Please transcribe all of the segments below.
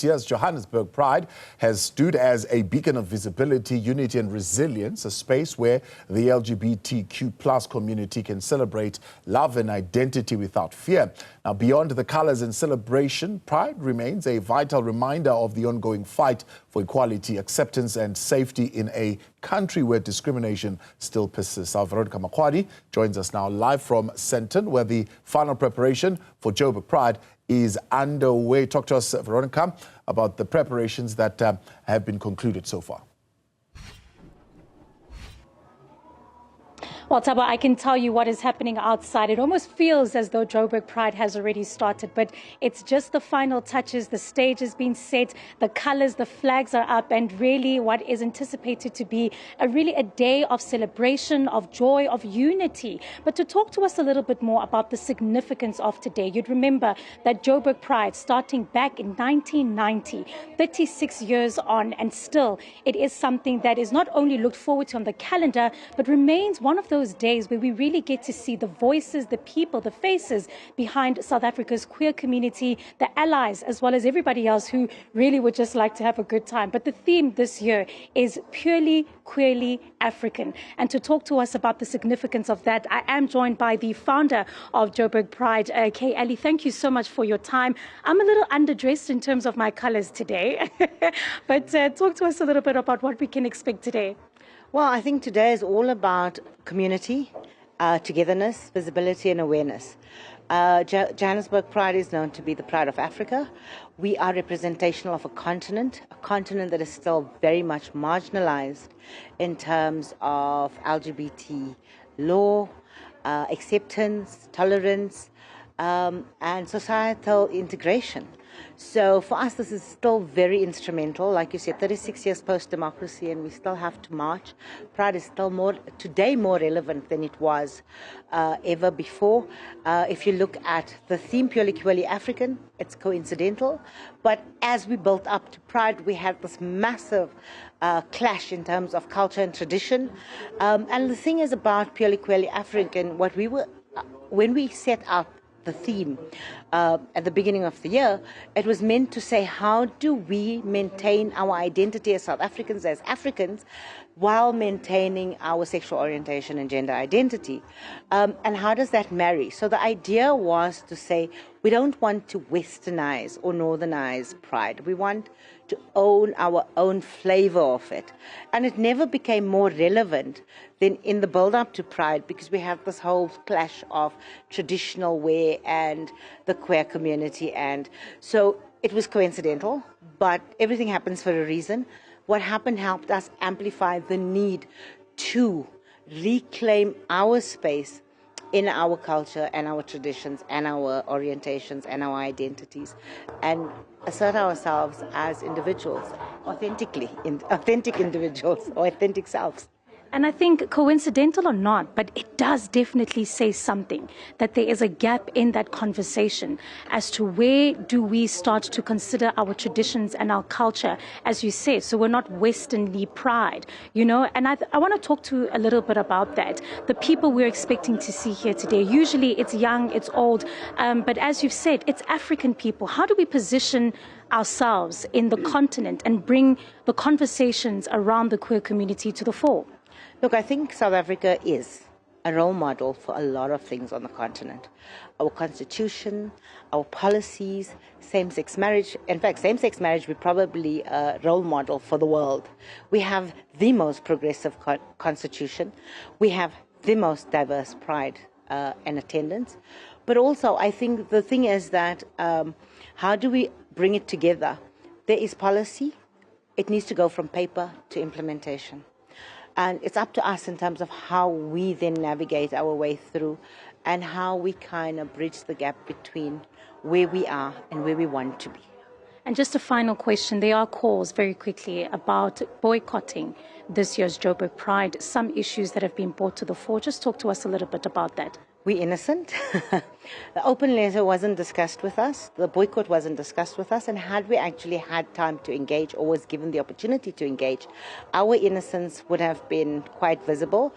This year's Johannesburg Pride has stood as a beacon of visibility, unity and resilience, a space where the LGBTQ+ community can celebrate love and identity without fear. Now, beyond the colors and celebration, Pride remains a vital reminder of the ongoing fight for equality, acceptance and safety in a country where discrimination still persists. Our Veronica Makwadi joins us now live from Sandton, where the final preparation for Joburg Pride is underway. Talk to us, Veronica, about the preparations that have been concluded so far. Well, Taba, I can tell you what is happening outside. It almost feels as though Joburg Pride has already started, but it's just the final touches. The stage has been set, the colors, the flags are up, and really what is anticipated to be a day of celebration, of joy, of unity. But to talk to us a little bit more about the significance of today, you'd remember that Joburg Pride, starting back in 1990, 36 years on, and still it is something that is not only looked forward to on the calendar, but remains one of those days where we really get to see the voices, the people, the faces behind South Africa's queer community, the allies, as well as everybody else who really would just like to have a good time. But the theme this year is purely, queerly African. And to talk to us about the significance of that, I am joined by the founder of Joburg Pride, Kaye Ally. Thank you so much for your time. I'm a little underdressed in terms of my colors today, but talk to us a little bit about what we can expect today. Well, I think today is all about community, togetherness, visibility and awareness. Johannesburg Pride is known to be the pride of Africa. We are representational of a continent that is still very much marginalized in terms of LGBT law, acceptance, tolerance, and societal integration. So for us, this is still very instrumental. Like you said, 36 years post-democracy, and we still have to march. Pride is still today more relevant than it was ever before. If you look at the theme, purely African, it's coincidental. But as we built up to Pride, we had this massive clash in terms of culture and tradition. And the thing is about purely African, when we set up the theme at the beginning of the year, it was meant to say, how do we maintain our identity as South Africans, as Africans, while maintaining our sexual orientation and gender identity? And how does that marry? So the idea was to say, we don't want to westernize or northernize Pride. We want to own our own flavor of it. And it never became more relevant than in the build-up to Pride, because we have this whole clash of traditional wear and the queer community. And so it was coincidental, but everything happens for a reason. What happened helped us amplify the need to reclaim our space in our culture and our traditions and our orientations and our identities, and assert ourselves as individuals, authentic individuals, or authentic selves. And I think, coincidental or not, but it does definitely say something, that there is a gap in that conversation as to where do we start to consider our traditions and our culture, as you said, so we're not Westernly Pride, you know. And I want to talk to a little bit about that. The people we're expecting to see here today, usually it's young, it's old, but as you've said, it's African people. How do we position ourselves in the continent and bring the conversations around the queer community to the fore? Look, I think South Africa is a role model for a lot of things on the continent. Our constitution, our policies, same-sex marriage. In fact, same-sex marriage, we're probably a role model for the world. We have the most progressive constitution. We have the most diverse pride and attendance. But also, I think the thing is that how do we bring it together? There is policy. It needs to go from paper to implementation. And it's up to us in terms of how we then navigate our way through and how we kind of bridge the gap between where we are and where we want to be. And just a final question. There are calls very quickly about boycotting this year's Joburg Pride, some issues that have been brought to the fore. Just talk to us a little bit about that. We're innocent. The open letter wasn't discussed with us. The boycott wasn't discussed with us. And had we actually had time to engage or was given the opportunity to engage, our innocence would have been quite visible.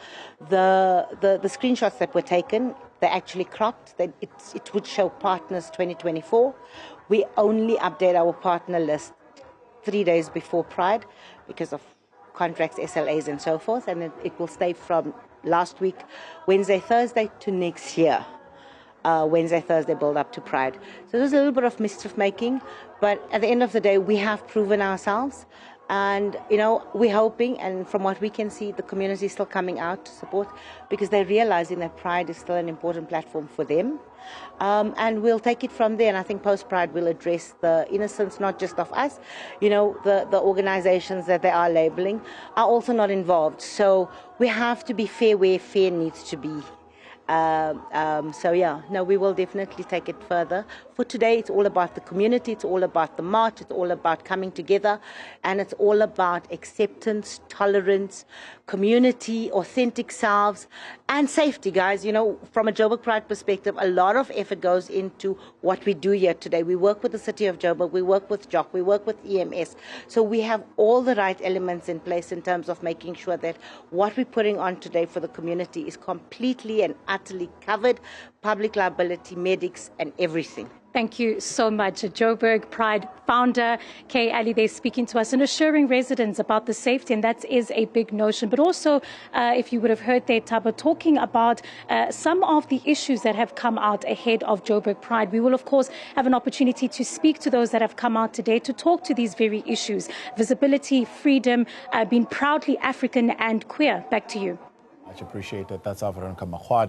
The screenshots that were taken, they actually cropped. It would show Partners 2024, We only update our partner list 3 days before Pride because of contracts, SLAs, and so forth, and it will stay from last week, Wednesday, Thursday, to next year. Wednesday, Thursday build up to Pride. So there's a little bit of mischief making, but at the end of the day, we have proven ourselves. And, you know, we're hoping, and from what we can see, the community is still coming out to support because they're realizing that Pride is still an important platform for them. And we'll take it from there. And I think post-Pride will address the innocence, not just of us. You know, the organizations that they are labeling are also not involved. So we have to be fair where fair needs to be. So yeah, no, we will definitely take it further. For today, it's all about the community, it's all about the march, it's all about coming together, and it's all about acceptance, tolerance, community, authentic selves, and safety, guys. You know, from a Joburg Pride perspective, a lot of effort goes into what we do here today. We work with the city of Joburg, we work with JOC, we work with EMS. So we have all the right elements in place in terms of making sure that what we're putting on today for the community is completely and utterly covered, public liability, medics, and everything. Thank you so much. Joburg Pride founder Kaye Ally, they're speaking to us and assuring residents about the safety, and that is a big notion. But also, if you would have heard there, Taba, talking about some of the issues that have come out ahead of Joburg Pride. We will, of course, have an opportunity to speak to those that have come out today to talk to these very issues. Visibility, freedom, being proudly African and queer. Back to you. Much appreciated. That's Veronica Mahwadi.